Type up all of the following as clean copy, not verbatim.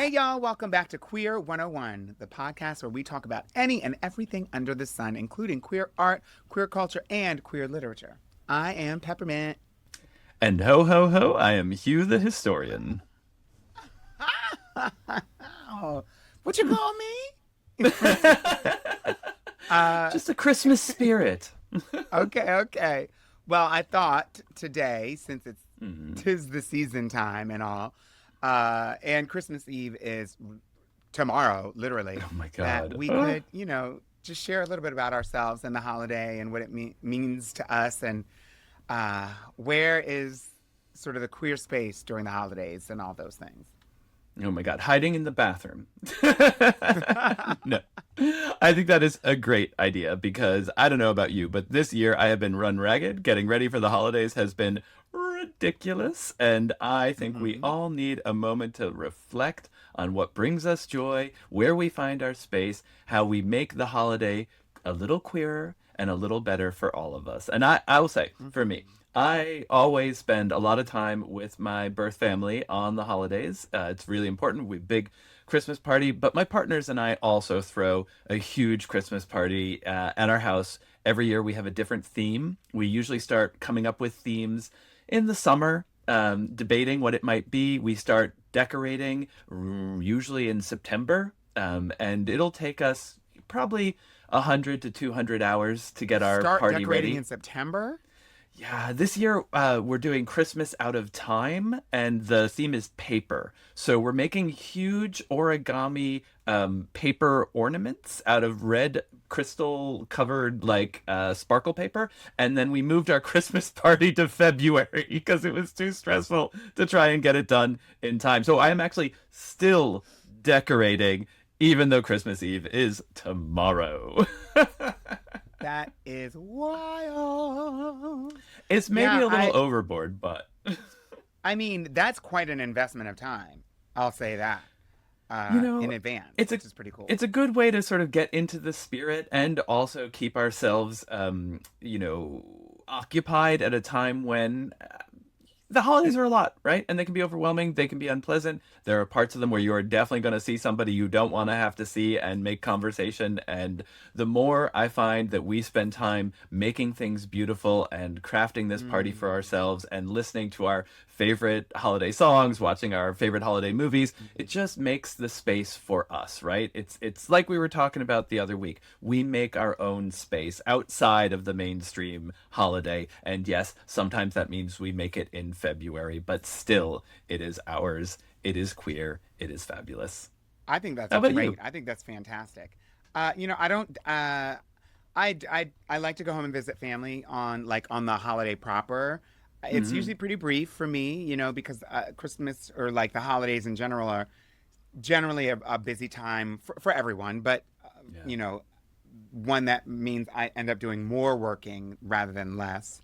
Hey, y'all, welcome back to Queer 101, the podcast where we talk about any and everything under the sun, including queer art, queer culture, and queer literature. I am Peppermint. And ho ho ho, I am Hugh the Historian. Oh, what you call me? Just a Christmas spirit. Okay. Well, I thought today, since tis the season time and all, and Christmas Eve is tomorrow, literally, Oh my that God. we could, just share a little bit about ourselves and the holiday and what it means to us and where is sort of the queer space during the holidays and all those things. Oh my God. Hiding in the bathroom. No. I think that is a great idea because I don't know about you, but this year I have been run ragged. Getting ready for the holidays has been ridiculous. And I think we Hmm. all need a moment to reflect on what brings us joy, where we find our space, how we make the holiday a little queerer and a little better for all of us. And I will say, for me, Hmm. I always spend a lot of time with my birth family on the holidays. It's really important. We big Christmas party, but my partners and I also throw a huge Christmas party at our house. Every year we have a different theme. We usually start coming up with themes in the summer, debating what it might be. We start decorating usually in September, and it'll take us probably 100 to 200 hours to get our Start party decorating in ready. September? Yeah, this year we're doing Christmas out of time, and the theme is paper. So we're making huge origami paper ornaments out of red crystal covered like sparkle paper, and then we moved our Christmas party to February because it was too stressful to try and get it done in time. So I am actually still decorating, even though Christmas Eve is tomorrow. That is wild. It's maybe Yeah, a little overboard, but I mean, that's quite an investment of time. I'll say that you in know, advance, it's a which is pretty cool. it's a good way to sort of get into the spirit and also keep ourselves occupied at a time when the holidays are a lot, right? And they can be overwhelming. They can be unpleasant. There are parts of them where you are definitely going to see somebody you don't want to have to see and make conversation. And the more I find that we spend time making things beautiful and crafting this party for Mm. ourselves and listening to our favorite holiday songs, watching our favorite holiday movies, it just makes the space for us, right? It's like we were talking about the other week. We make our own space outside of the mainstream holiday. And yes, sometimes that means we make it in February, but still it is ours. It is queer. It is fabulous. I think that's How about great. you? I think that's fantastic. I don't. I like to go home and visit family on the holiday proper. It's Hmm. usually pretty brief for me, because Christmas or like the holidays in general are generally a busy time for everyone, but Yeah. you know, one that means I end up doing more working rather than less,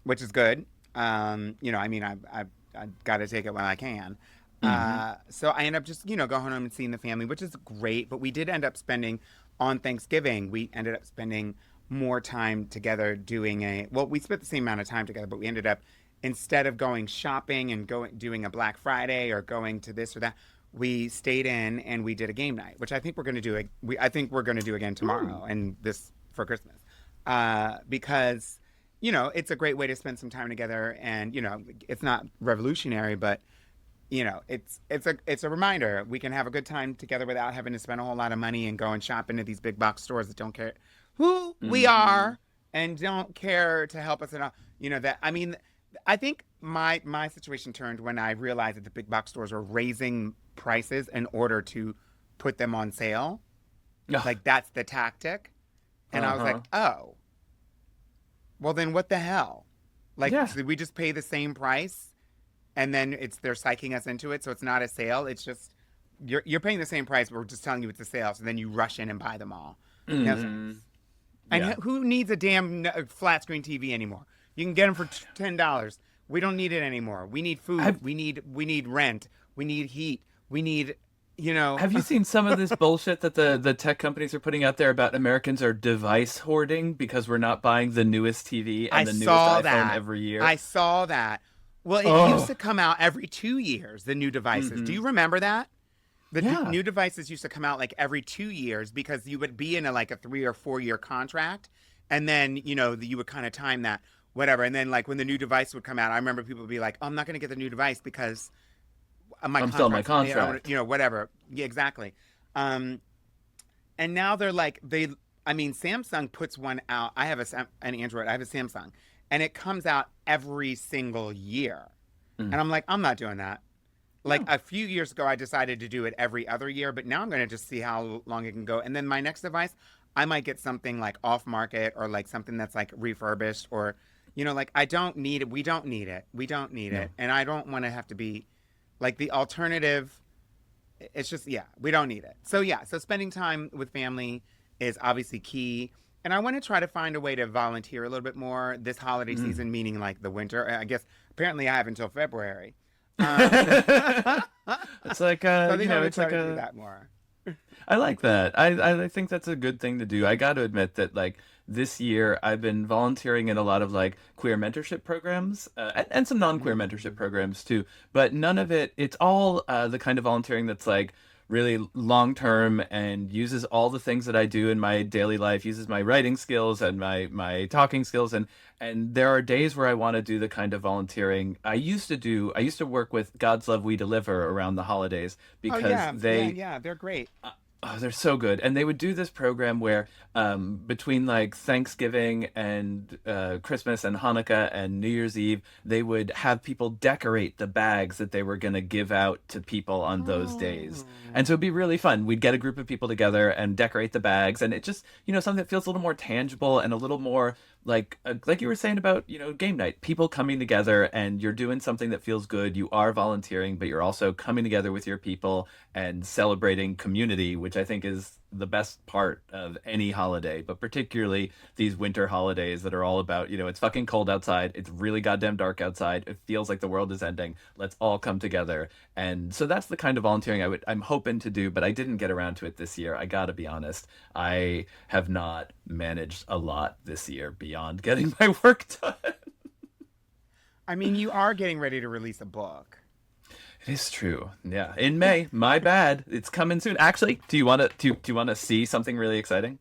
which is good. I mean, I got to take it when I can. Hmm. So I end up just, going home and seeing the family, which is great. But we did end up spending on Thanksgiving, we ended up spending more time together we spent the same amount of time together, but we ended up, instead of going shopping and doing a Black Friday or going to this or that, we stayed in and we did a game night, which I think we're going to do. I think we're going to do again Ooh. tomorrow and this for Christmas, because it's a great way to spend some time together, and it's not revolutionary, but it's a reminder we can have a good time together without having to spend a whole lot of money and go and shop into these big box stores that don't care who we Hmm. are and don't care to help us at all. That I mean, I think my situation turned when I realized that the big box stores were raising prices in order to put them on sale. Like that's the tactic. And I was like, Uh-huh. oh, well then what the hell? Like, Yeah. did we just pay the same price and then they're psyching us into it, so it's not a sale. It's just you're paying the same price. But we're just telling you it's a sale, so then you rush in and buy them all. No Hmm. thanks. And Yeah. who needs a damn flat screen TV anymore? You can get them for $10. We don't need it anymore. We need food. Have We need rent. We need heat. We need you know. Have you seen some of this bullshit that the tech companies are putting out there about Americans are device hoarding because we're not buying the newest TV I and the newest saw iPhone that. every year? I saw that. Well, it used Oh. to come out every 2 years. The new devices. Do Hmm. you remember that? Yeah. new devices used to come out like every 2 years because you would be in a like a 3 or 4 year contract, and then you would kind of time that whatever, and then like when the new device would come out, I remember people would be like, "Oh, I'm not going to get the new device because my I'm still in my contract's contract. whatever." Yeah, exactly. Um, and now they're like I mean, Samsung puts one out. I have an Android. I have a Samsung, and it comes out every single year. Mm. And I'm like, I'm not doing that. Like No. a few years ago, I decided to do it every other year, but now I'm going to just see how long it can go. And then my next device, I might get something like off market or like something that's like refurbished or, like I don't need it. We don't need it. We don't need it. No. And I don't want to have to be like the alternative. It's just, yeah, we don't need it. So, yeah, so spending time with family is obviously key. And I want to try to find a way to volunteer a little bit more this holiday Mm. season, meaning like the winter. I guess apparently I have until February. So It's like I think I'm gonna it's try like to do a that more. I like that. I think that's a good thing to do. I got to admit that like this year I've been volunteering in a lot of like queer mentorship programs and some non-queer mentorship Mm. programs too. But none of it. It's all the kind of volunteering that's like really long term and uses all the things that I do in my daily life. Uses my writing skills and my talking skills and there are days where I want to do the kind of volunteering I used to do. I used to work with God's Love We Deliver around the holidays Oh because yeah, yeah, they yeah. They're great. oh, they're so good. And they would do this program where between like Thanksgiving and Christmas and Hanukkah and New Year's Eve, they would have people decorate the bags that they were going to give out to people on those days. And so Oh, it'd be really fun. We'd get a group of people together and decorate the bags. And it just, something that feels a little more tangible and a little more like you were saying about game night, people coming together and you're doing something that feels good. You are volunteering, but you're also coming together with your people and celebrating community, which I think is the best part of any holiday, but particularly these winter holidays that are all about, it's fucking cold outside, it's really goddamn dark outside, it feels like the world is ending, let's all come together. And so that's the kind of volunteering I'm hoping to do, but I didn't get around to it this year. I gotta be honest, I have not managed a lot this year beyond getting my work done. I mean, you are getting ready to release a book. It is true. Yeah, in May. My bad. It's coming soon. Actually, do you want to see something really exciting?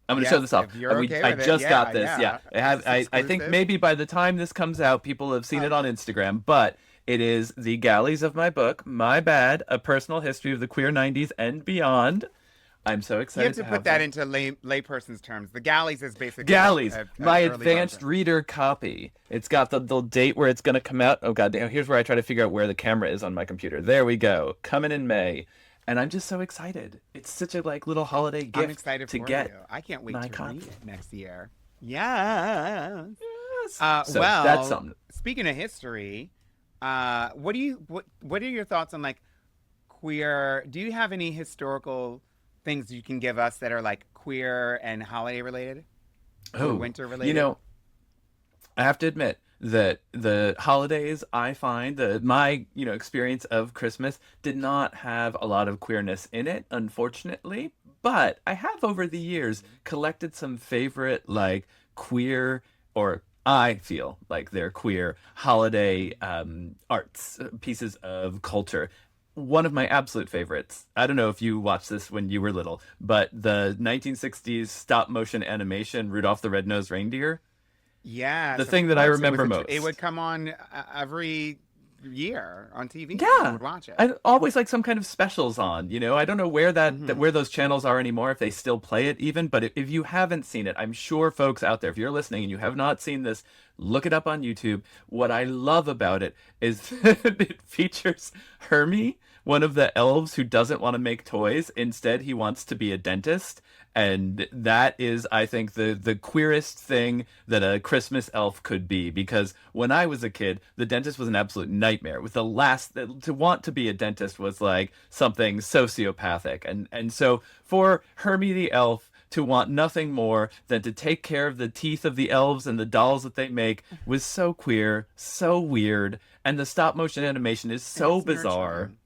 I'm going to show Yes, this off. if you're okay I with it. just Yeah, got this. Yeah, yeah. I have. It's I think exclusive. maybe by the time this comes out, people have seen it on Instagram. But it is the galleys of my book. My bad. A personal history of the queer '90s and beyond. I'm so You have excited to to put have that that. into layperson's terms. The galleys is basically like Galleys, an my early advanced version. reader copy. It's got the date where it's going to come out. Oh god damn, here's where I try to figure out where the camera is on my computer. There we go. Coming in May. And I'm just so excited. It's such a like little holiday I'm gift excited to for you. get I can't wait my to read copy. it next year. Yes. Yes. So that's Well, something. speaking of history, what are your thoughts on like queer? Do you have any historical things you can give us that are like queer and holiday related or Oh, winter you related? know, I have to admit that the holidays I find that my experience of Christmas did not have a lot of queerness in it, unfortunately. But I have over the years collected some favorite like queer or I feel like they're queer holiday arts pieces of culture. One of my absolute favorites. I don't know if you watched this when you were little, but the 1960s stop motion animation Rudolph the Red-Nosed Reindeer, the Yes, of thing that I course. It was remember it would most. come on every year on TV. We Yeah. would watch it. I always like some kind of specials on. I don't know where that Hmm. where those channels are anymore, if they still play it even, but if you haven't seen it, I'm sure folks out there, if you're listening and you have not seen this, look it up on YouTube. What I love about it is it features Hermie, one of the elves who doesn't want to make toys. Instead, he wants to be a dentist. And that is, I think, the queerest thing that a Christmas elf could be. Because when I was a kid, the dentist was an absolute nightmare. With the last to want to be a dentist was like something sociopathic. And so for Hermie the elf to want nothing more than to take care of the teeth of the elves and the dolls that they make was so queer, so weird, and the stop motion animation is And so it's bizarre. nurturing.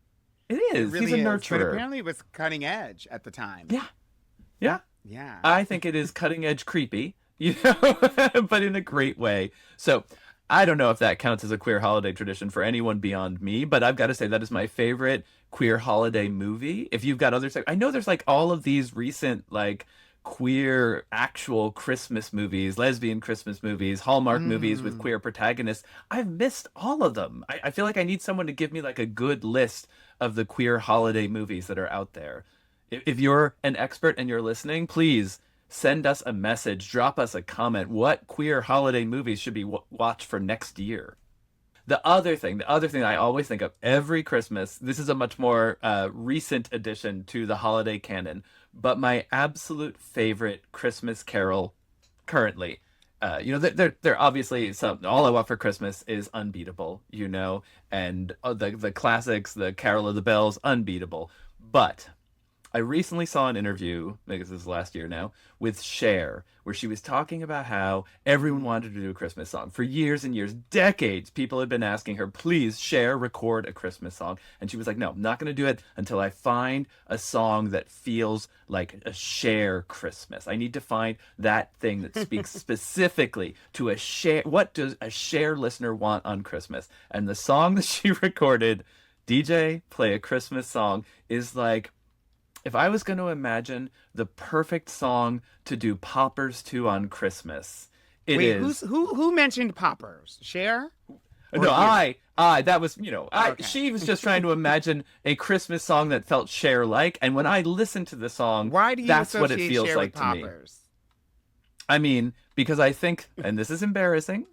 It It is. He's a really is. But nurturer. apparently it was cutting edge at the time. Yeah. Yeah. Yeah. I think it is cutting edge creepy, but in a great way. So I don't know if that counts as a queer holiday tradition for anyone beyond me, but I've got to say that is my favorite queer holiday movie. If you've got others, I know there's like all of these recent like queer actual Christmas movies, lesbian Christmas movies, Hallmark movies with Mm. queer protagonists. I've missed all of them. I feel like I need someone to give me like a good list of the queer holiday movies that are out there. If you're an expert and you're listening, please send us a message, drop us a comment. What queer holiday movies should be watched for next year? The other thing I always think of every Christmas, this is a much more recent addition to the holiday canon, but my absolute favorite Christmas carol currently. They're obviously some. All I Want for Christmas is unbeatable, and the classics, the Carol of the Bells, unbeatable. But I recently saw an interview, I guess this is last year now, with Cher, where she was talking about how everyone wanted to do a Christmas song. For years and years, decades, people had been asking her, please, Cher, record a Christmas song. And she was like, no, I'm not going to do it until I find a song that feels like a Cher Christmas. I need to find that thing that speaks specifically to a Cher. What does a Cher listener want on Christmas? And the song that she recorded, DJ Play a Christmas Song, is like, if I was going to imagine the perfect song to do poppers to on Christmas, it Wait, is. who mentioned poppers? Cher or No, you? that was, Okay. she was just trying to imagine a Christmas song that felt Cher like. And when I listen to the song, Why do you that's what it associate feels Cher with like to me. poppers? I mean, because I think, and this is embarrassing,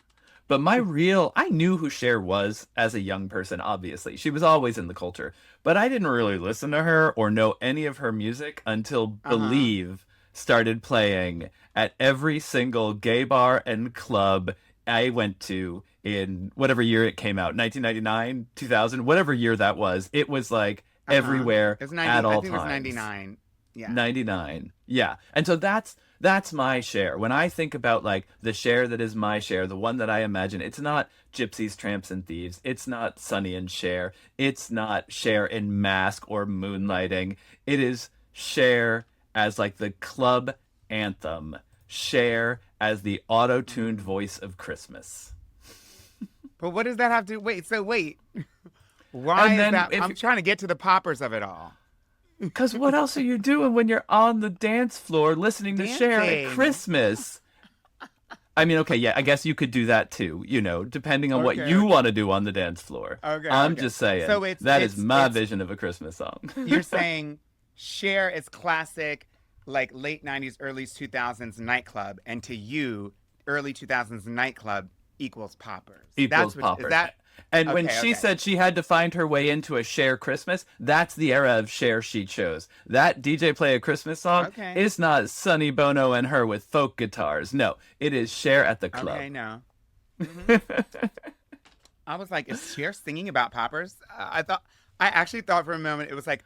but I knew who Cher was as a young person, obviously. She was always in the culture, but I didn't really listen to her or know any of her music until Uh-huh. Believe started playing at every single gay bar and club I went to in whatever year it came out, 1999, 2000, whatever year that was. It was like Uh-huh. everywhere It was at 90, I all think it was times. 99. Yeah. 99. Yeah. And so that's my Cher. When I think about like the Cher that is my Cher, the one that I imagine, it's not Gypsies, Tramps and Thieves. It's not Sonny and Cher. It's not Cher in Mask or Moonlighting. It is Cher as like the club anthem. Cher as the auto-tuned Mm. voice of Christmas. But what does that have to wait? So wait, why And is then that? if I'm trying to get to the poppers of it all. Because what else are you doing when you're on the dance floor listening to Cher at Dancing. Christmas? I mean, okay, yeah, I guess you could do that too, depending on what Okay, you want okay. to do on the dance floor. Okay, I'm okay. just saying, So it's that is it's my it's vision of a Christmas song. you're saying Cher is classic, like late '90s, early 2000s nightclub, and to you, early 2000s nightclub equals poppers. Equals That's what is poppers. that? And when Okay, she okay, said she had to find her way into a Cher Christmas, that's the era of Cher she chose. That DJ Play a Christmas song okay, is not Sonny Bono and her with folk guitars. No, it is Cher at the okay. club. No. I was like, is Cher singing about poppers? I actually thought for a moment it was like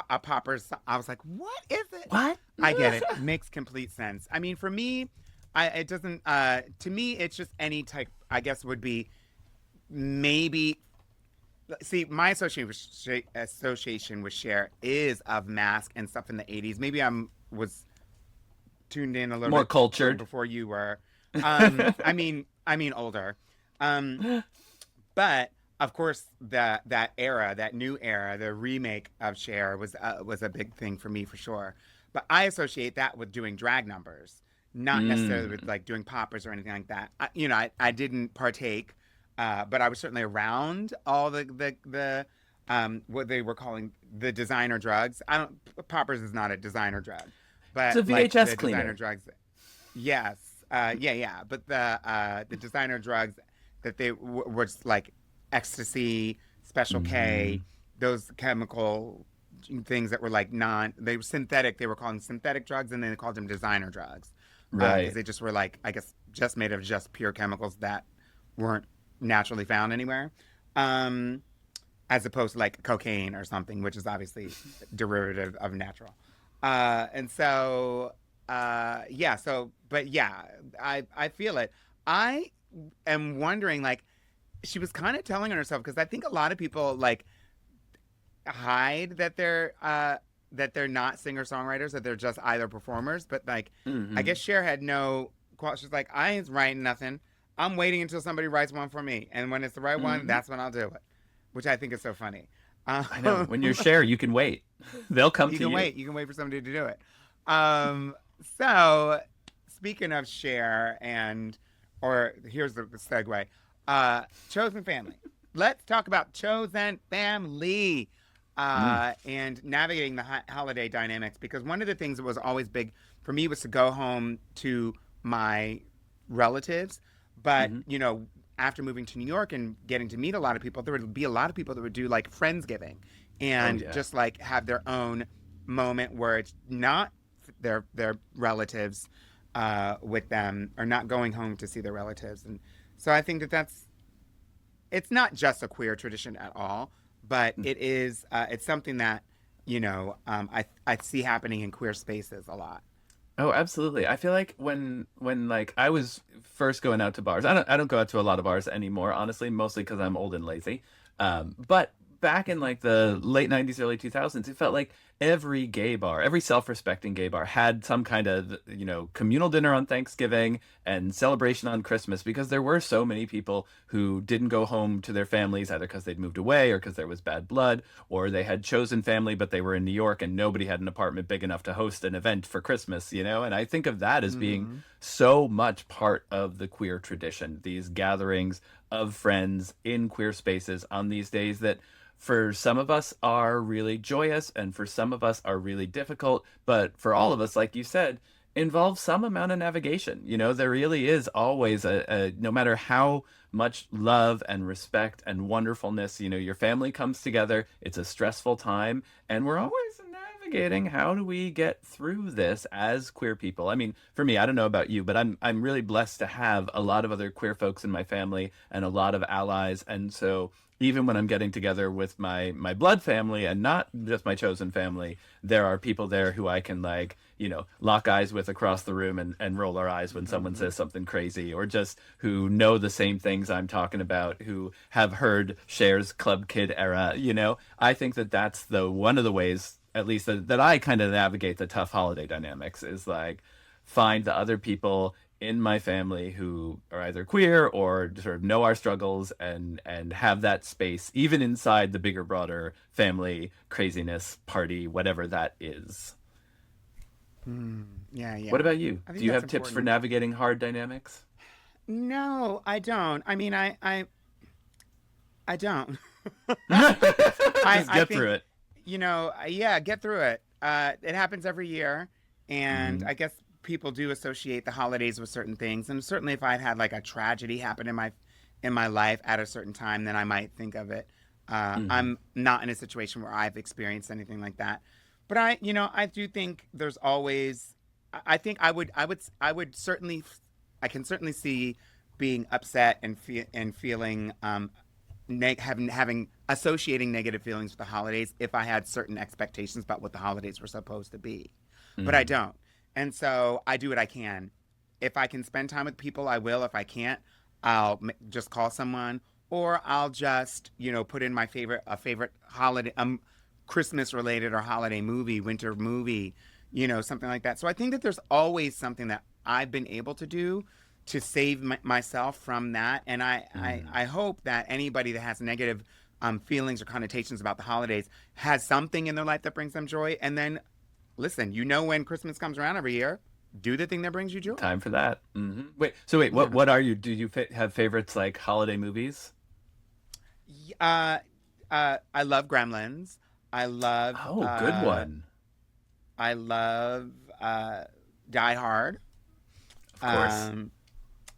a poppers. I was like, what is it? What? I get it. Makes complete sense. I mean, for me, it doesn't. To me, it's just any type. I guess would be maybe. See, my association with Cher is of Mask and stuff in the '80s. Maybe was tuned in a little More bit cultured. before you were. I mean older. Um, but of course, that era, that new era, the remake of Cher was a big thing for me for sure. But I associate that with doing drag numbers, not necessarily with Mm. like doing poppers or anything like that. I didn't partake, but I was certainly around all the what they were calling the designer drugs. I don't Poppers is not a designer drug, It's but a like VHS the designer cleaner. drugs. Yes. Yeah, yeah. But the designer drugs that was like ecstasy, Special Hmm. K, those chemical things that were like they were synthetic. They were calling synthetic drugs, and then they called them designer drugs because Right. they just were like, I guess, just made of just pure chemicals that weren't naturally found anywhere. Um, as opposed to like cocaine or something, which is obviously derivative of natural. And so, yeah, so, but yeah, I feel it. I am wondering, like, she was kind of telling on herself because I think a lot of people like hide that they're not singer songwriters, that they're just either performers. But like, I Hmm. guess Cher had no. She's like, I ain't writing nothing. I'm waiting until somebody writes one for me, and when it's the right one, Hmm. that's when I'll do it, which I think is so funny. I know. Um, When you're Cher, you can wait. They'll come you to can you. wait. You can wait for somebody to do it. Um, so speaking of share and or here's the segue. Chosen family. Let's talk about chosen family Mm. and navigating the holiday dynamics because one of the things that was always big for me was to go home to my relatives. But, Hmm. after moving to New York and getting to meet a lot of people, there would be a lot of people that would do like Friendsgiving Oh and yeah. just like have their own moment where it's not their relatives with them or not going home to see their relatives. And so I think that that's it's not just a queer tradition at all, but it's something that I see happening in queer spaces a lot. Oh, absolutely. I feel like when like I was first going out to bars. I don't go out to a lot of bars anymore, honestly, mostly because I'm old and lazy. But back in like the late 90s, early 2000s, it felt like every gay bar, every self-respecting gay bar had some kind of, communal dinner on Thanksgiving and celebration on Christmas because there were so many people who didn't go home to their families either because they'd moved away or because there was bad blood or they had chosen family but they were in New York and nobody had an apartment big enough to host an event for Christmas. And I think of that as being Hmm. so much part of the queer tradition, these gatherings of friends in queer spaces on these days that for some of us are really joyous and for some of us are really difficult, but for all of us, like you said, involves some amount of navigation. There really is always no matter how much love and respect and wonderfulness, your family comes together. It's a stressful time, and we're always navigating how do we get through this as queer people. I mean, for me, I don't know about you, but I'm really blessed to have a lot of other queer folks in my family and a lot of allies, and so even when I'm getting together with my blood family and not just my chosen family, there are people there who I can like, lock eyes with across the room and roll our eyes when someone Hmm. says something crazy, or just who know the same things I'm talking about, who have heard Cher's Club Kid era. I think that that's the one of the ways, at least that I kind of navigate the tough holiday dynamics is like find the other people in my family who are either queer or sort of know our struggles and have that space even inside the bigger broader family craziness party whatever that is. Mm, yeah, What yeah. about you? I Do think you that's have tips for important. navigating hard dynamics? No, I don't. I mean, I don't. Just I get think, through it. yeah, get through it. It happens every year, and Hmm. I guess people do associate the holidays with certain things. And certainly, if I'd had like a tragedy happen in my life at a certain time, then I might think of it. Hmm. I'm not in a situation where I've experienced anything like that, but I do think there's always. I think I would certainly, I can certainly see being upset and feeling having associating negative feelings with the holidays if I had certain expectations about what the holidays were supposed to be, but I Hmm. don't, and so I do what I can. If I can spend time with people, I will. If I can't, I'll just call someone, or I'll just put in my favorite holiday Christmas related or holiday movie, winter movie, something like that. So I think that there's always something that I've been able to do to save myself from that. And Hmm. I hope that anybody that has negative feelings or connotations about the holidays has something in their life that brings them joy. And then, listen, when Christmas comes around every year, do the thing that brings you joy. Time for that. Wait, what are you, do you have favorites like holiday movies? uh, I love Gremlins. I love Oh, good one. I love Die Hard. Of course. Um,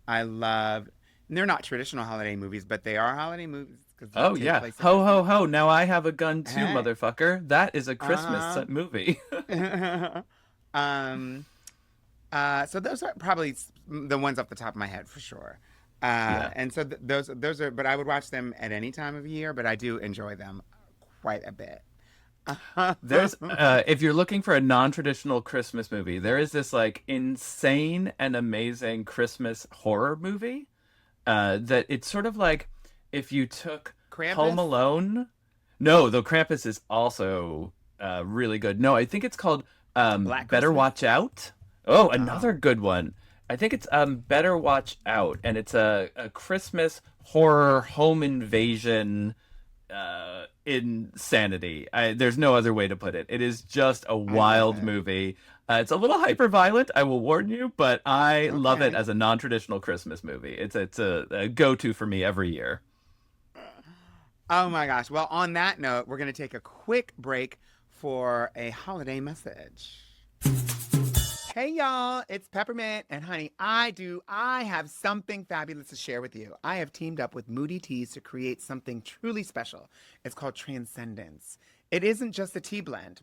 I love. And they're not traditional holiday movies, but they are holiday movies because they Oh take yeah. place at Ho Christmas. ho ho. Now I have a gun too, Hey, motherfucker. That is a Christmas uh movie. huh. um, so those are probably the ones off the top of my head for sure. Yeah. And so those are, but I would watch them at any time of year, but I do enjoy them quite a bit. There's if you're looking for a non-traditional Christmas movie, there is this like insane and amazing Christmas horror movie. That it's sort of like if you took Home Krampus, Alone. No, though Krampus is also really good. No, I think it's called Black Better Christmas. Watch Out. Oh, another Oh, good one. I think it's Better Watch Out, and it's a Christmas horror home invasion insanity. There's no other way to put it. It is just a I love wild it. movie. It's a little hyper violent, I will warn you, but I love it Okay. as a non-traditional Christmas movie. It's a go-to for me every year. Oh my gosh. Well, on that note, we're going to take a quick break for a holiday message. Hey y'all, it's Peppermint and honey, I have something fabulous to share with you. I have teamed up with Moody Teas to create something truly special. It's called Transcendence. It isn't just a tea blend.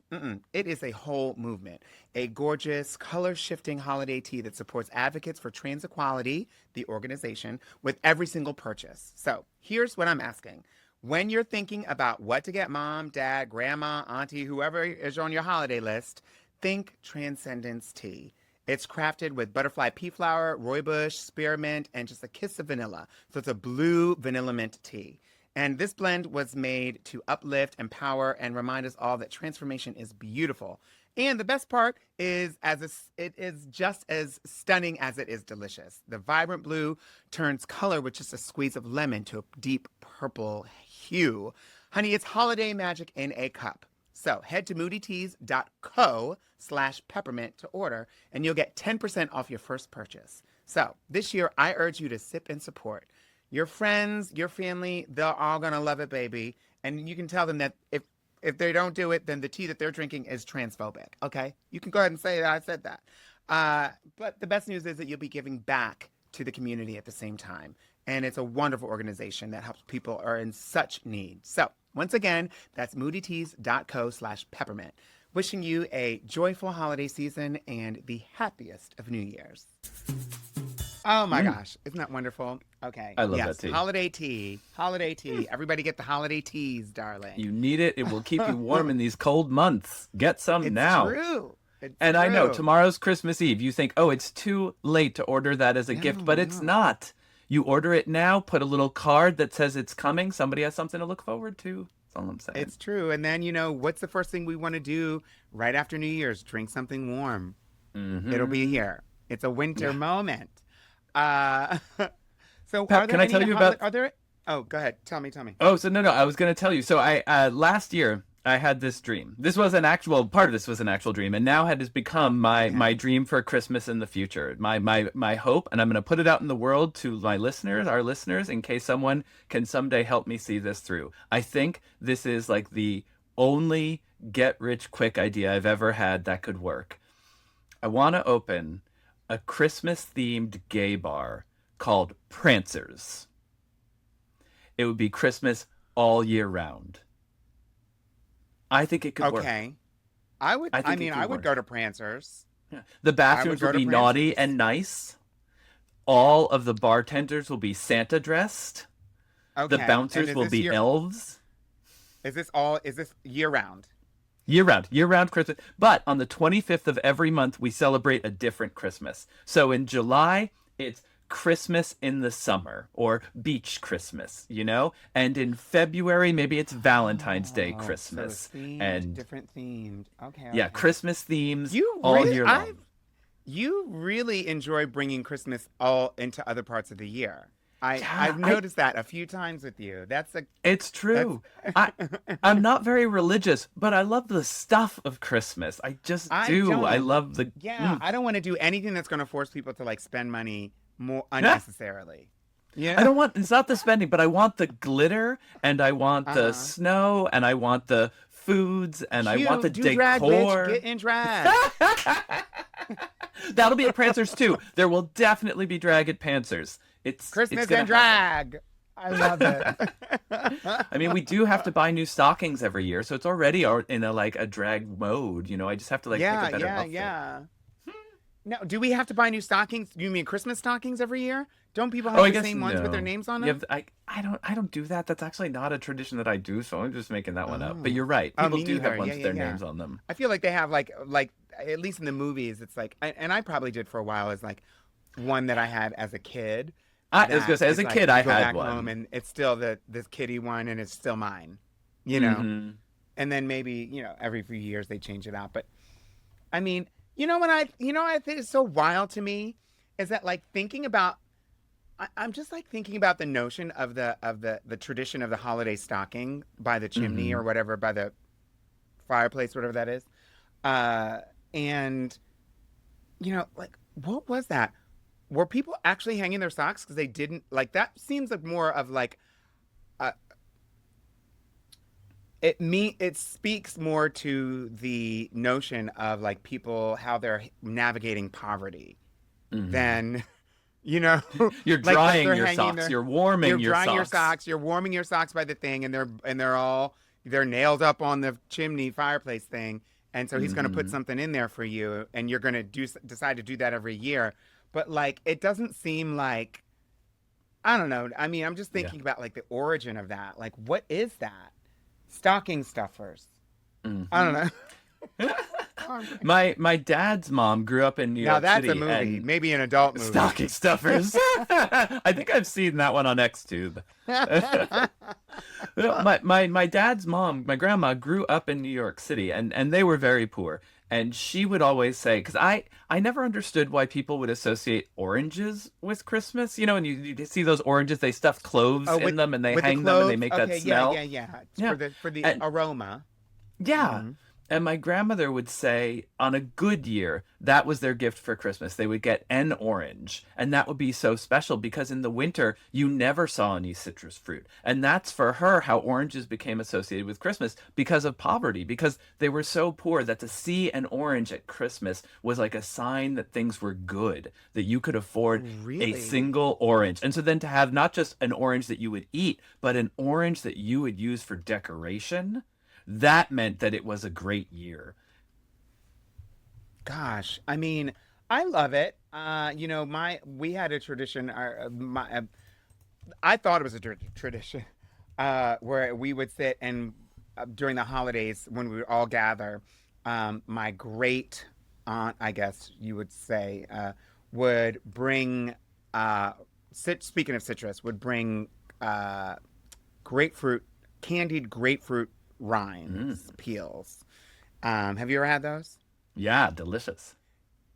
It is a whole movement. A gorgeous, color-shifting holiday tea that supports advocates for trans equality, the organization, with every single purchase. So, here's what I'm asking. When you're thinking about what to get mom, dad, grandma, auntie, whoever is on your holiday list, think Transcendence Tea. It's crafted with butterfly pea flower, rooibos, spearmint, and just a kiss of vanilla. So it's a blue vanilla mint tea. And this blend was made to uplift, empower, and remind us all that transformation is beautiful. And the best part is, it is just as stunning as it is delicious. The vibrant blue turns color with just a squeeze of lemon to a deep purple hue. Honey, it's holiday magic in a cup. So head to moodyteas.co/peppermint to order, and you'll get 10% off your first purchase. So this year, I urge you to sip and support. Your friends, your family, they're all going to love it, baby. And you can tell them that if they don't do it, then the tea that they're drinking is transphobic, okay? You can go ahead and say that I said that. But the best news is that you'll be giving back to the community at the same time. And it's a wonderful organization that helps people who are in such need. So once again, that's moodyteas.co/peppermint. Wishing you a joyful holiday season and the happiest of New Year's. Oh my Mm, gosh, isn't that wonderful? Okay, I love that yes, tea. holiday tea. Holiday tea. Everybody get the holiday teas, darling. You need it. It will keep you warm in these cold months. Get some It's now. true. It's And I know true. tomorrow's Christmas Eve. You think, oh, it's too late to order that as a gift, No, but it's no. not. You order it now, put a little card that says it's coming. Somebody has something to look forward to. That's all I'm saying. It's true. And then, what's the first thing we want to do right after New Year's? Drink something warm. It'll be Hmm. here. It's a winter Yeah. moment. Uh, so Pep, can I tell you about? are there, oh, go ahead. Tell me. Oh, so no, I was going to tell you. So I last year I had this dream. This was an actual part of this was an actual dream, and now has become my Okay. dream for Christmas in the future. My hope, and I'm going to put it out in the world to my listeners, our listeners, in case someone can someday help me see this through. I think this is like the only get rich quick idea I've ever had that could work. I want to open a Christmas themed gay bar called Prancers. It would be Christmas all year round. I think it could work. Okay. I I think it mean, I could would work. go to Prancers. Yeah. The I would bathrooms will go to be naughty Prancers. and nice. All of the bartenders will be Santa dressed. The Okay. And bouncers will be elves. is this year round? Year round Christmas. But on the 25th of every month, we celebrate a different Christmas. So in July, it's Christmas in the summer or beach Christmas, you know? And in February, maybe it's Valentine's Day Oh, so Christmas. themed, And different themed. Okay, yeah, okay. Christmas themes You all really, year I, long. you really enjoy bringing Christmas all into other parts of the year. Yeah, I've I noticed that a few times with you. it's That's, true. I I'm not very religious, but I love the stuff of Christmas. I just I do. I don't. love the Yeah, I don't want to do anything that's going to force people to like spend money more Yeah. unnecessarily. I Yeah. don't want it's not the spending, but I want the glitter and I want the Uh-huh. snow and I want the foods and I want the Cute. Do drag, bitch. decor. Get in drag. That'll be at Prancers too. There will definitely be drag at Pantsers. It's Christmas gonna and happen. drag. I love it. I mean, we do have to buy new stockings every year, so it's already in a like a drag mode. You know, I just have to like pick a Yeah, better yeah, outfit. yeah. Now, do we have to buy new stockings? You mean Christmas stockings every year? Don't people Oh, have I the guess same ones with their no. names on You them? have I don't do that. That's actually not a tradition that I do, so I'm just making that one up. But Oh. you're right. Oh, People me do have neither. Yeah, ones with yeah, their yeah. names on them. I feel like they have like at least in the movies, it's like, and I probably did for a while, is like one that I had as a kid I was that gonna say, as is a like kid, you I go had back home one. and it's still this kitty one and it's still mine, you know. Hmm. And then maybe every few years they change it out. But I mean, I think is so wild to me is that like thinking about I'm just like thinking about the notion of the tradition of the holiday stocking by the chimney Hmm. or whatever, by the fireplace, whatever that is. Uh, and like what was that? Were people actually hanging their socks because they didn't like that? Seems like more of like uh, it speaks more to the notion of like people how they're navigating poverty Hmm. than you know You're like that drying they're your hanging socks. their You're you're warming your drying your socks. socks, you're warming your socks by the thing, they're nailed up on the chimney fireplace thing, and so he's going to put Hmm. something in there for you, and you're going to decide to do that every year. But like it doesn't seem like, I don't know. I mean, I'm just Yeah. thinking about like the origin of that. Like, what is that? Stocking stuffers. I don't Hmm. know. My dad's mom grew up in New Now York that's a City, movie, and maybe an adult movie. stocking stuffers. I think I've seen that one on XTube. My dad's mom, my grandma, grew up in New York City, and they were very poor. And she would always say, because I never understood why people would associate oranges with Christmas. You know, and you see those oranges, they stuff cloves Oh, in them and they with the hang them and they cloves. make that Okay, yeah, smell. yeah, yeah. It's Yeah. for the And aroma. yeah. Hmm. And my grandmother would say on a good year, that was their gift for Christmas. They would get an orange. And that would be so special because in the winter, you never saw any citrus fruit. And that's for her how oranges became associated with Christmas because of poverty, because they were so poor that to see an orange at Christmas was like a sign that things were good, that you could afford a Really? single orange. And so then to have not just an orange that you would eat, but an orange that you would use for decoration, that meant that it was a great year. Gosh, I mean, I love it. My we had a tradition. I thought it was a tradition where we would sit and during the holidays when we would all gather, my great aunt, I guess you would say, would bring. Speaking of citrus, would bring uh, grapefruit, candied grapefruit rinds, Mm. peels. Have you ever had those? Yeah, delicious.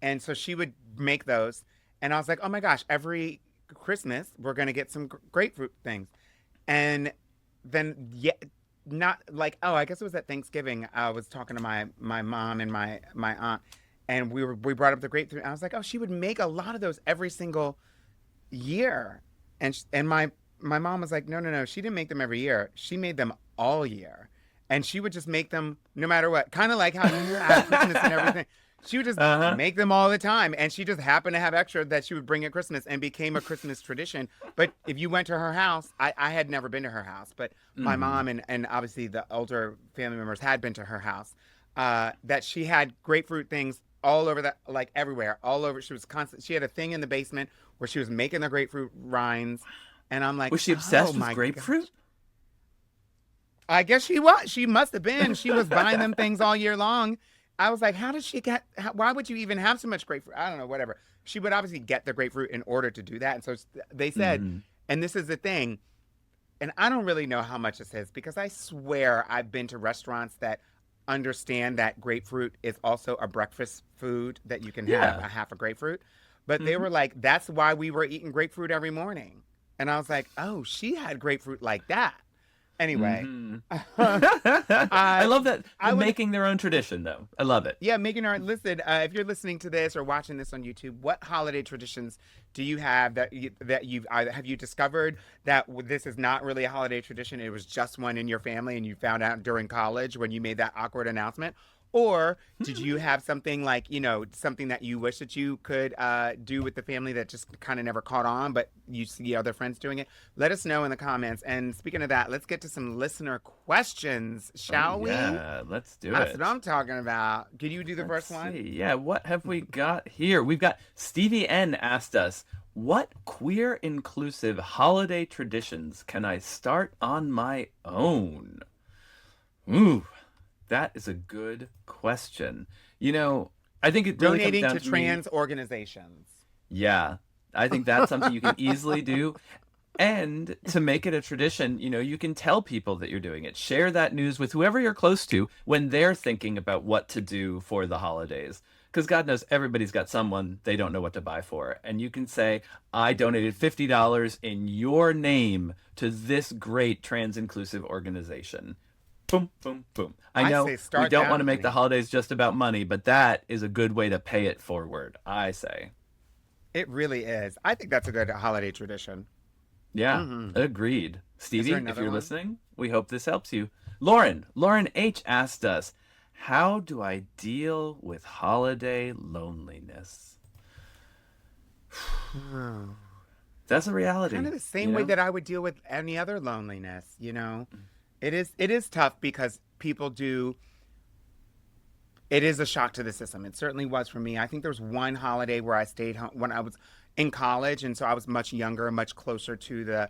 And so she would make those. And I was like, oh my gosh, every Christmas we're going to get some grapefruit things. And then, yeah, not like, oh, I guess it was at Thanksgiving. I was talking to my mom and my aunt, and we brought up the grapefruit. I was like, oh, she would make a lot of those every single year. And my mom was like, no, no, no, she didn't make them every year. She made them all year. And she would just make them no matter what. Kind of like how you have Christmas and everything. She would just Uh-huh. make them all the time. And she just happened to have extra that she would bring at Christmas and became a Christmas tradition. But if you went to her house, I had never been to her house, but my Hmm. mom and obviously the older family members had been to her house. That she had grapefruit things all over the like everywhere, all over. She was constant. She had a thing in the basement where she was making the grapefruit rinds, and I'm like, Was she oh obsessed with my grapefruit? gosh. I guess she was. She must have been. She was buying them things all year long. I was like, how did she get? Why would you even have so much grapefruit? I don't know. Whatever. She would obviously get the grapefruit in order to do that, and so they said, Hmm. and this is the thing, and I don't really know how much this is because I swear I've been to restaurants that understand that grapefruit is also a breakfast food that you can have Yeah. a half a grapefruit. But they Hmm. were like, that's why we were eating grapefruit every morning. And I was like, oh, she had grapefruit like that. Anyway, Hmm. I I love that I they're would making their own tradition, though. I love it. yeah, Megan Art, listen, if you're listening to this or watching this on YouTube, what holiday traditions do you have that you've either have you discovered that this is not really a holiday tradition, it was just one in your family and you found out during college when you made that awkward announcement? Or did you have something like, something that you wish that you could do with the family that just kind of never caught on, but you see other friends doing it? Let us know in the comments. And speaking of that, let's get to some listener questions, Oh shall we? yeah, let's do That's what it. I'm talking about. Can you do the Let's first one? see. Yeah, what have we got here? We've got Stevie N asked us, what queer inclusive holiday traditions can I start on my own? Ooh, that is a good question. You know, I think it really comes Donating down to to me. trans organizations. Yeah, I think that's something you can easily do. And to make it a tradition, you can tell people that you're doing it. Share that news with whoever you're close to when they're thinking about what to do for the holidays. Because God knows everybody's got someone they don't know what to buy for. And you can say, I donated $50 in your name to this great trans inclusive organization. Boom, boom, boom. I I know say we start don't want that, to make the honey. holidays just about money, but that is a good way to pay it forward, I say. It really is. I think that's a good holiday tradition. Yeah, Hmm. agreed. Is there Stevie, if another you're one? listening, we hope this helps you. Lauren H asked us, how do I deal with holiday loneliness? Oh. That's a Kind reality, of the you same way know? that I would deal with any other loneliness, you know? It is tough because people do it is a shock to the system. It certainly was for me. I think there was one holiday where I stayed home when I was in college, and so I was much younger, much closer to the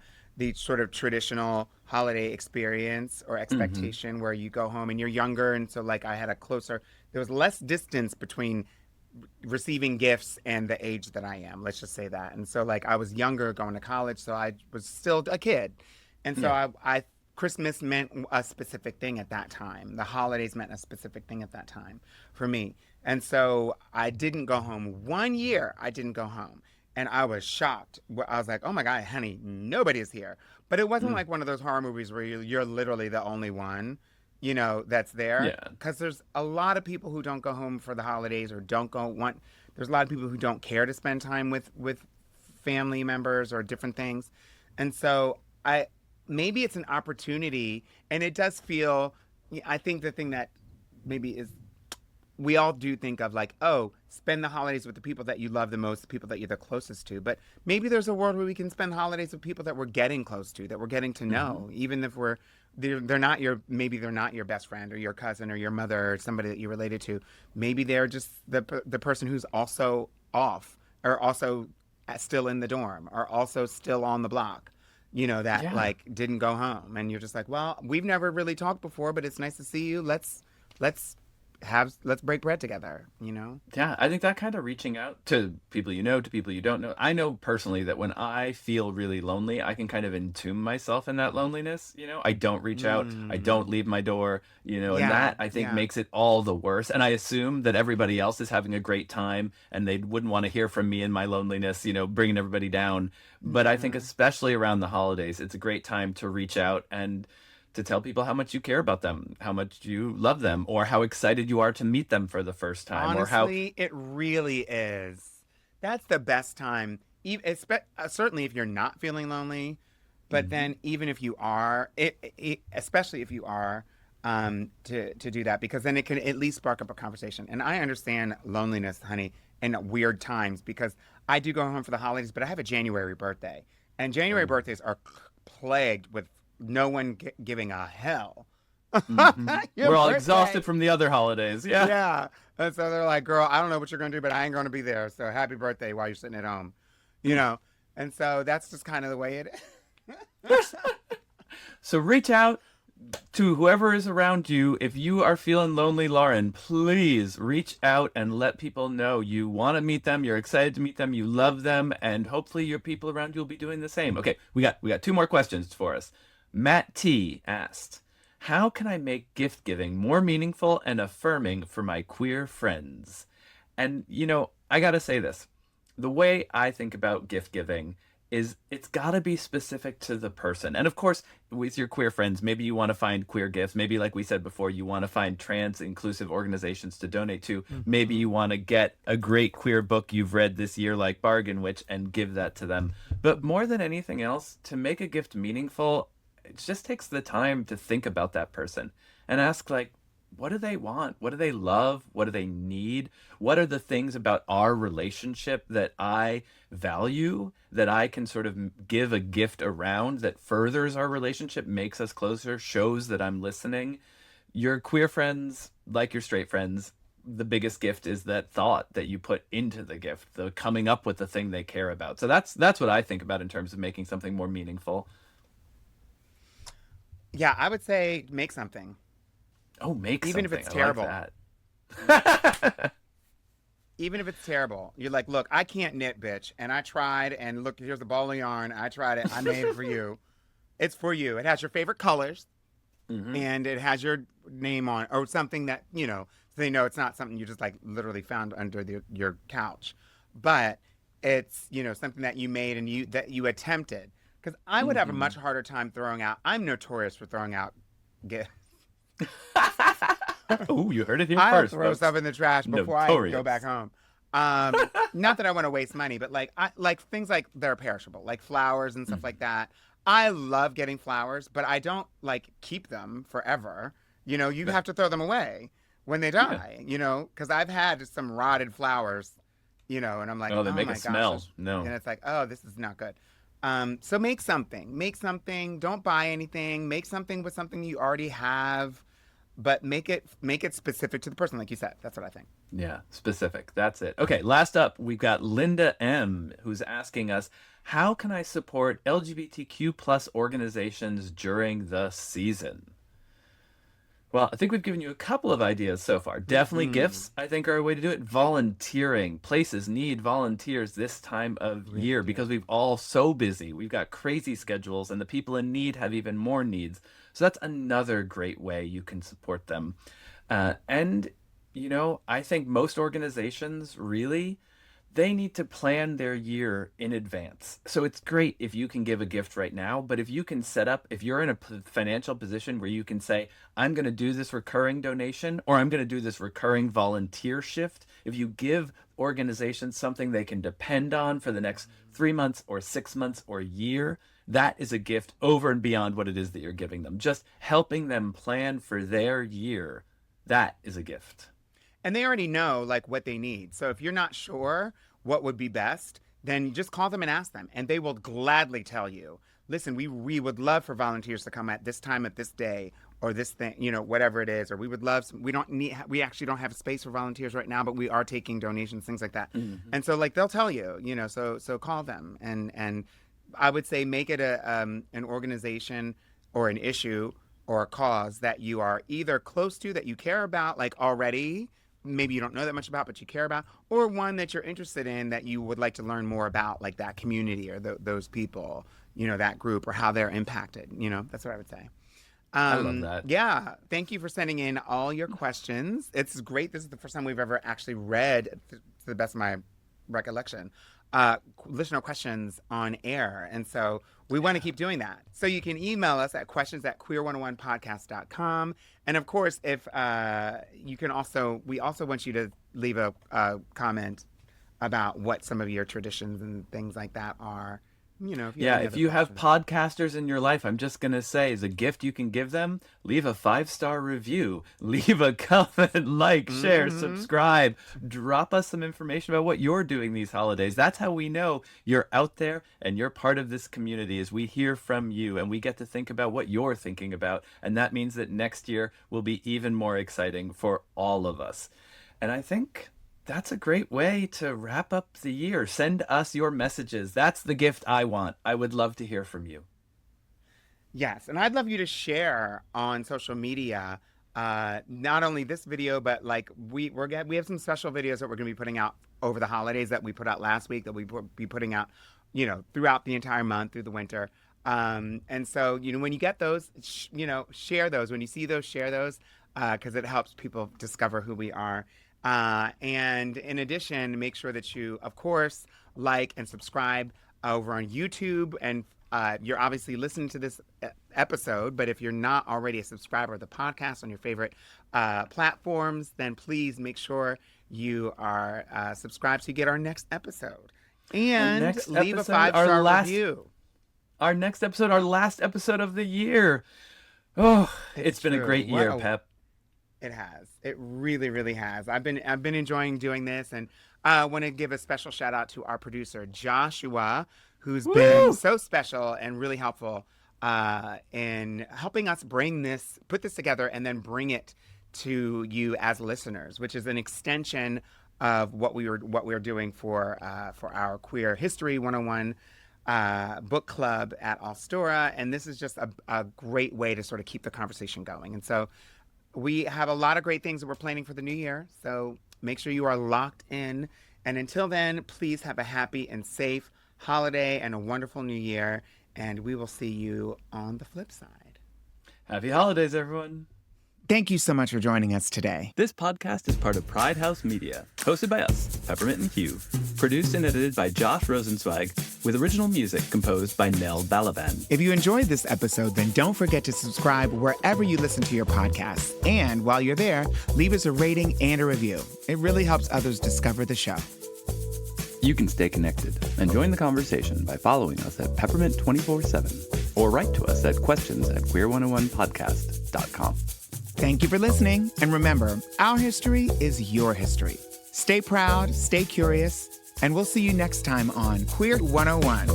sort of traditional holiday experience or Mm-hmm. expectation where you go home and you're younger, and so like I had a closer. There was less distance between receiving gifts and the age that I am. Let's just say that. And so like I was younger going to college, so I was still a kid. And so Yeah. I Christmas meant a specific thing at that time. The holidays meant a specific thing at that time for me. And so I didn't go home. One year I didn't go home. And I was shocked. I was like, oh my God, honey, nobody's here. But it wasn't Mm. like one of those horror movies where you're literally the only one, that's there. Yeah. Because there's a lot of people who don't go home for the holidays or don't go want. There's a lot of people who don't care to spend time with family members or different things. And so I maybe it's an opportunity, and it does feel. I think the thing that maybe is we all do think of like, oh, spend the holidays with the people that you love the most, the people that you're the closest to. But maybe there's a world where we can spend holidays with people that we're getting close to, that we're getting to Mm-hmm. know, even if they're not your maybe they're not your best friend or your cousin or your mother or somebody that you're related to. Maybe they're just the person who's also off or also still in the dorm or also still on the block. That Yeah. like didn't go home, and you're just like, well, we've never really talked before, but it's nice to see you. Let's let's break bread together. Yeah, I think that kind of reaching out to people you know, to people you don't know. I know personally that when I feel really lonely, I can kind of entomb myself in that loneliness. I don't reach out, I don't Mm. leave my door, and Yeah, that I think yeah. makes it all the worse. And I assume that everybody else is having a great time and they wouldn't want to hear from me in my loneliness, bringing everybody down. But I think Yeah. especially around the holidays, it's a great time to reach out and to tell people how much you care about them, how much you love them, or how excited you are to meet them for the first time, or how. Honestly, it really is. That's the best time. Certainly if you're not feeling lonely, but Mhm. then even if you are, especially if you are, to do that because then it can at least spark up a conversation. And I understand loneliness, honey, in weird times because I do go home for the holidays, but I have a January birthday, and January Oh. birthdays are plagued with no one giving a hell. Hmm. Your We're all exhausted birthday. from the other holidays. Yeah. Yeah. And so they're like, girl, I don't know what you're going to do, but I ain't going to be there. So happy birthday while you're sitting at home, you know? And so that's just kind of the way it is. So reach out to whoever is around you. If you are feeling lonely, Lauren, please reach out and let people know you want to meet them, you're excited to meet them, you love them, and hopefully your people around you will be doing the same. Okay, we got two more questions for us. Matt T asked, "How can I make gift giving more meaningful and affirming for my queer friends?" And I got to say this. The way I think about gift giving is it's got to be specific to the person. And of course, with your queer friends, maybe you want to find queer gifts. Maybe, like we said before, you want to find trans inclusive organizations to donate to. Maybe Hmm. you want to get a great queer book you've read this year, like Bargain Witch, and give that to them. But more than anything else, to make a gift meaningful, it just takes the time to think about that person and ask, like, what do they want? What do they love? What do they need? What are the things about our relationship that I value, that I can sort of give a gift around that furthers our relationship, makes us closer, shows that I'm listening? Your queer friends, like your straight friends, the biggest gift is that thought that you put into the gift, the coming up with the thing they care about. So that's what I think about in terms of making something more meaningful. Yeah, I would say make something, Oh, make even if something. it's I like terrible. that. Even if it's terrible. You're like, look, I can't knit, bitch. And I tried, and look, here's a ball of yarn. I tried it. I made it for you. It's for you. It has your favorite colors. Hmm. And it has your name on or something that So they know it's not something you just like literally found under your couch, but it's, something that you made and you attempted. Because I would have a much Hmm. harder time throwing out. I'm notorious for throwing out gifts. Oh, you heard it here I'll first, throw stuff folks. in the trash before I go back Notorious. home. Not that I want to waste money, but like things like that are perishable, like flowers and stuff like Mhm. that. I love getting flowers, but I don't like keep them forever. You Right. have to throw them away when they Yeah. die, because I've had some rotted flowers, and I'm like, Oh, they oh make a my gosh, smell. and No. it's like, oh, this is not good. So make something. Make something. Don't buy anything. Make something with something you already have, but make it specific to the person, like you said. That's what I think. Yeah, specific. That's it. Okay, last up, we've got Linda M, who's asking us, how can I support LGBTQ plus organizations during the season? Well, I think we've given you a couple of ideas so far. Definitely Mm-hmm. gifts, I think, are a way to do it. Volunteering. Places need volunteers this time of Really year because do. we've all so busy. We've got crazy schedules, and the people in need have even more needs. So that's another great way you can support them. And, I think most organizations really they need to plan their year in advance. So it's great if you can give a gift right now, but if you can set up, if you're in a financial position where you can say, I'm going to do this recurring donation or I'm going to do this recurring volunteer shift, if you give organizations something they can depend on for the next 3 months or 6 months or year, that is a gift over and beyond what it is that you're giving them. Just helping them plan for their year, that is a gift. And they already know like what they need. So if you're not sure what would be best, then you just call them and ask them, and they will gladly tell you. Listen, we would love for volunteers to come at this time at this day or this thing, whatever it is, or we would love some, we actually don't have space for volunteers right now, but we are taking donations, things like that. Hmm. And so like they'll tell you, so call them, and I would say make it an organization or an issue or a cause that you are either close to, that you care about like already, maybe you don't know that much about but you care about, or one that you're interested in that you would like to learn more about, like that community or those people, that group, or how they're impacted. That's what I would say. I love that. Yeah, thank you for sending in all your questions. It's great. This is the first time we've ever actually read, to the best of my recollection, listener questions on air. And so we want to keep doing that. So you can email us at questions@queer101podcast.com. And of course, if you can also, we also want you to leave a comment about what some of your traditions and things like that are. If you have Yeah, any if other you have questions. podcasters in your life, I'm just going to say, as a gift you can give them, leave a 5-star review, leave a comment, like, share, Mm-hmm. subscribe, drop us some information about what you're doing these holidays. That's how we know you're out there and you're part of this community, as we hear from you and we get to think about what you're thinking about. And that means that next year will be even more exciting for all of us. And I think that's a great way to wrap up the year. Send us your messages. That's the gift I want. I would love to hear from you. Yes, and I'd love you to share on social media, not only this video, but like we have some special videos that we're going to be putting out over the holidays that we put out last week, that we will be putting out, throughout the entire month through the winter. And so when you get those, share those. When you see those, share those, because it helps people discover who we are. And in addition, make sure that you, of course, like and subscribe over on YouTube. And you're obviously listening to this episode, but if you're not already a subscriber of the podcast on your favorite platforms, then please make sure you are subscribed so you get our next episode. Our And next leave a episode, five-star review. our last episode of the year. Oh, It's it's been a true. great year, Pep. It has. It really, really has. I've been enjoying doing this, and I want to give a special shout out to our producer Joshua, who's been Woo! so special and really helpful in helping us put this together, and then bring it to you as listeners, which is an extension of what we were doing for our Queer History 101 book club at Alstora. And this is just a great way to sort of keep the conversation going. And so we have a lot of great things that we're planning for the new year. So make sure you are locked in. And until then, please have a happy and safe holiday and a wonderful new year. And we will see you on the flip side. Happy holidays, everyone. Thank you so much for joining us today. This podcast is part of Pride House Media, hosted by us, Peppermint and Hugh, produced and edited by Josh Rosenzweig, with original music composed by Nell Balaban. If you enjoyed this episode, then don't forget to subscribe wherever you listen to your podcasts. And while you're there, leave us a rating and a review. It really helps others discover the show. You can stay connected and join the conversation by following us at Peppermint 24/7 or write to us at questions@queer101podcast.com. Thank you for listening. And remember, our history is your history. Stay proud, stay curious, and we'll see you next time on Queer 101.